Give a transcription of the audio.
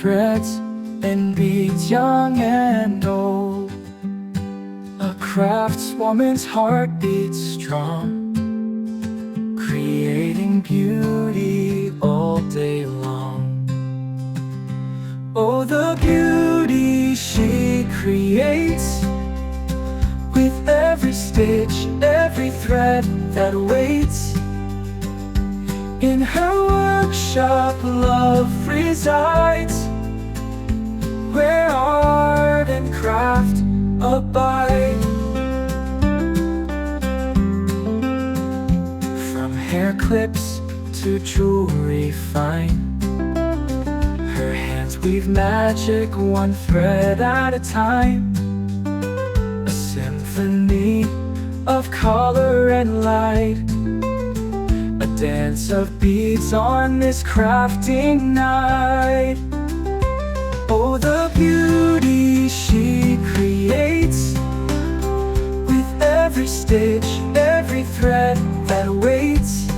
threads and beads, young and old. A craftswoman's heart beats strong, creating beauty all day long. Oh, the beauty she creates, with every stitch, every thread that waits. In her workshop love resides, where art and craft abide. From hair clips to jewelry fine, her hands weave magic, one thread at a time. A symphony of color and light, a dance of beads on this crafting night. Oh, the beauty she creates, with every stitch, every thread that waits.